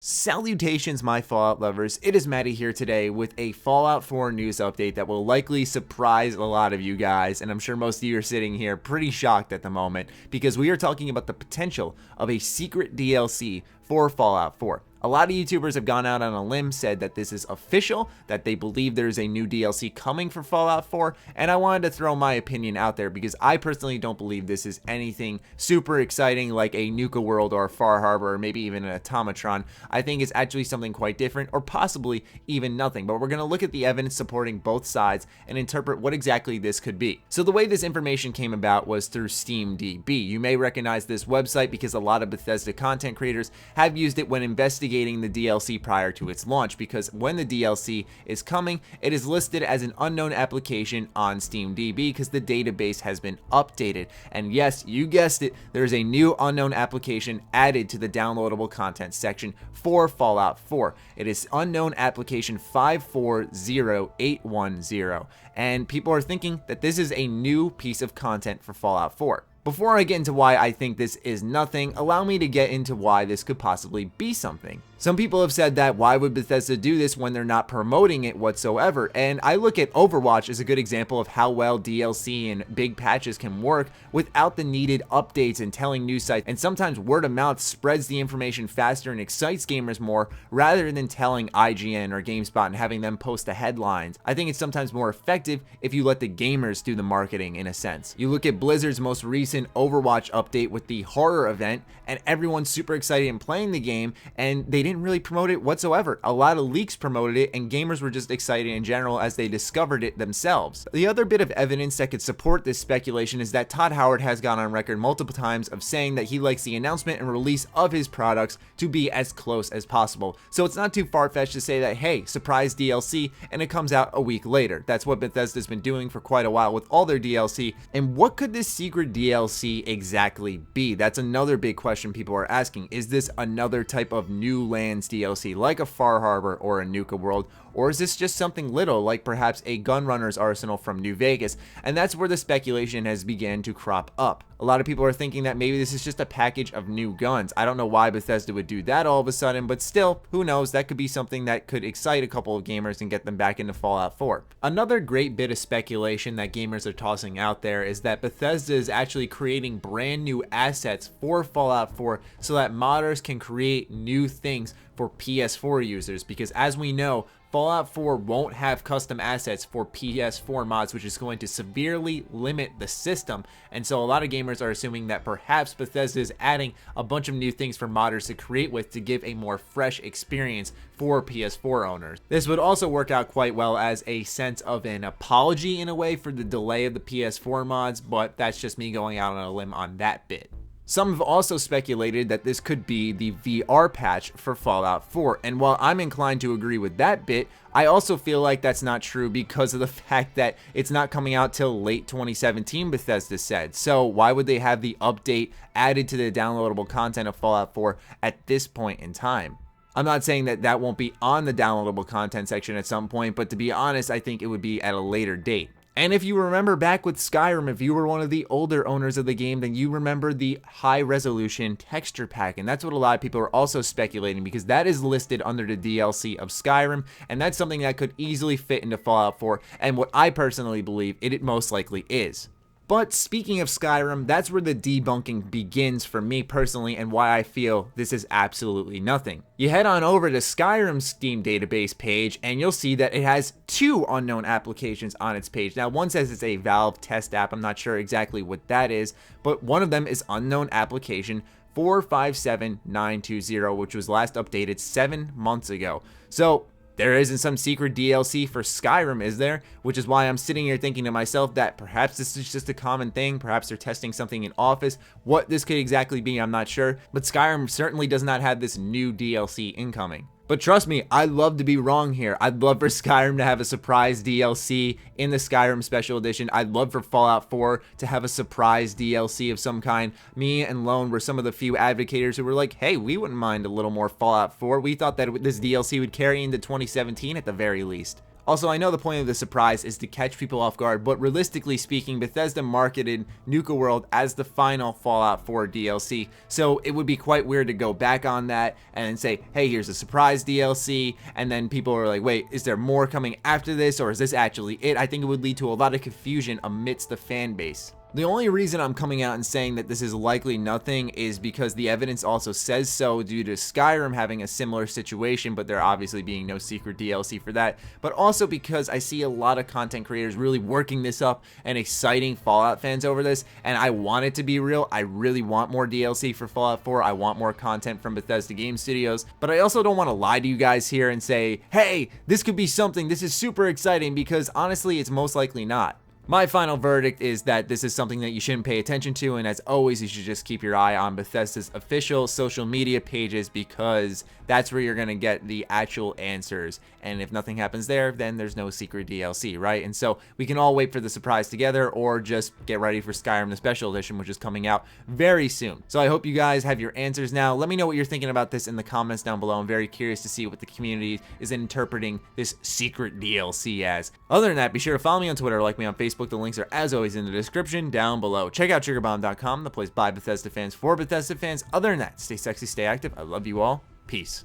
Salutations, my Fallout lovers. It is Matty here today with a Fallout 4 news update that will likely surprise a lot of you guys, and I'm sure most of you are sitting here pretty shocked at the moment because we are talking about the potential of a secret DLC for Fallout 4. A lot of YouTubers have gone out on a limb, said that this is official, that they believe there's a new DLC coming for Fallout 4, and I wanted to throw my opinion out there because I personally don't believe this is anything super exciting like a Nuka World or a Far Harbor or maybe even an Automatron. I think it's actually something quite different or possibly even nothing, but we're going to look at the evidence supporting both sides and interpret what exactly this could be. So the way this information came about was through SteamDB. You may recognize this website because a lot of Bethesda content creators have used it when investigating the DLC prior to its launch, because when the DLC is coming, it is listed as an unknown application on SteamDB because the database has been updated. And yes, you guessed it, there is a new unknown application added to the downloadable content section for Fallout 4. It is unknown application 540810, and people are thinking that this is a new piece of content for Fallout 4. Before I get into why I think this is nothing, allow me to get into why this could possibly be something. Some people have said that why would Bethesda do this when they're not promoting it whatsoever, and I look at Overwatch as a good example of how well DLC and big patches can work without the needed updates and telling news sites, and sometimes word of mouth spreads the information faster and excites gamers more rather than telling IGN or GameSpot and having them post the headlines. I think it's sometimes more effective if you let the gamers do the marketing in a sense. You look at Blizzard's most recent Overwatch update with the horror event, and everyone's super excited and playing the game, and they didn't really promote it whatsoever. A lot of leaks promoted it, and gamers were just excited in general as they discovered it themselves. The other bit of evidence that could support this speculation is that Todd Howard has gone on record multiple times of saying that he likes the announcement and release of his products to be as close as possible. So it's not too far-fetched to say that, hey, surprise DLC, and it comes out a week later. That's what Bethesda's been doing for quite a while with all their DLC. And what could this secret DLC exactly be? That's another big question people are asking. Is this another type of new lands DLC like a Far Harbor or a Nuka World, or is this just something little like perhaps a Gunrunner's Arsenal from New Vegas? And that's where the speculation has begun to crop up. A lot of people are thinking that maybe this is just a package of new guns. I don't know why Bethesda would do that all of a sudden, but still, who knows? That could be something that could excite a couple of gamers and get them back into Fallout 4. Another great bit of speculation that gamers are tossing out there is that Bethesda is actually creating brand new assets for Fallout 4 so that modders can create new things for PS4 users, because as we know, Fallout 4 won't have custom assets for PS4 mods, which is going to severely limit the system. And so a lot of gamers are assuming that perhaps Bethesda is adding a bunch of new things for modders to create with to give a more fresh experience for PS4 owners. This would also work out quite well as a sense of an apology in a way for the delay of the PS4 mods, but that's just me going out on a limb on that bit. Some have also speculated that this could be the VR patch for Fallout 4, and while I'm inclined to agree with that bit, I also feel like that's not true because of the fact that it's not coming out till late 2017, Bethesda said. So why would they have the update added to the downloadable content of Fallout 4 at this point in time? I'm not saying that that won't be on the downloadable content section at some point, but to be honest, I think it would be at a later date. And if you remember back with Skyrim, if you were one of the older owners of the game, then you remember the high resolution texture pack. And that's what a lot of people are also speculating, because that is listed under the DLC of Skyrim. And that's something that could easily fit into Fallout 4. And what I personally believe it most likely is. But speaking of Skyrim, that's where the debunking begins for me personally, and why I feel this is absolutely nothing. You head on over to Skyrim's Steam database page, and you'll see that it has two unknown applications on its page. Now, one says it's a Valve test app. I'm not sure exactly what that is, but one of them is unknown application 457920, which was last updated 7 months ago. So there isn't some secret DLC for Skyrim, is there? Which is why I'm sitting here thinking to myself that perhaps this is just a common thing. Perhaps they're testing something in Office. What this could exactly be, I'm not sure. But Skyrim certainly does not have this new DLC incoming. But trust me, I'd love to be wrong here. I'd love for Skyrim to have a surprise DLC in the Skyrim Special Edition. I'd love for Fallout 4 to have a surprise DLC of some kind. Me and Lone were some of the few advocators who were like, hey, we wouldn't mind a little more Fallout 4. We thought that this DLC would carry into 2017 at the very least. Also, I know the point of the surprise is to catch people off guard, but realistically speaking, Bethesda marketed Nuka World as the final Fallout 4 DLC, so it would be quite weird to go back on that and then say, hey, here's a surprise DLC, and then people are like, wait, is there more coming after this, or is this actually it? I think it would lead to a lot of confusion amidst the fan base. The only reason I'm coming out and saying that this is likely nothing is because the evidence also says so, due to Skyrim having a similar situation, but there obviously being no secret DLC for that, but also because I see a lot of content creators really working this up and exciting Fallout fans over this, and I want it to be real. I really want more DLC for Fallout 4. I want more content from Bethesda Game Studios, but I also don't want to lie to you guys here and say, hey, this could be something, this is super exciting, because honestly, it's most likely not. My final verdict is that this is something that you shouldn't pay attention to, and as always, you should just keep your eye on Bethesda's official social media pages, because that's where you're going to get the actual answers. And if nothing happens there, then there's no secret DLC, right? And so we can all wait for the surprise together, or just get ready for Skyrim the Special Edition, which is coming out very soon. So I hope you guys have your answers now. Let me know what you're thinking about this in the comments down below. I'm very curious to see what the community is interpreting this secret DLC as. Other than that, be sure to follow me on Twitter, like me on Facebook. The links are, as always, in the description down below. Check out TriggerBomb.com, the place by Bethesda fans for Bethesda fans. Other than that, stay sexy, stay active. I love you all. Peace.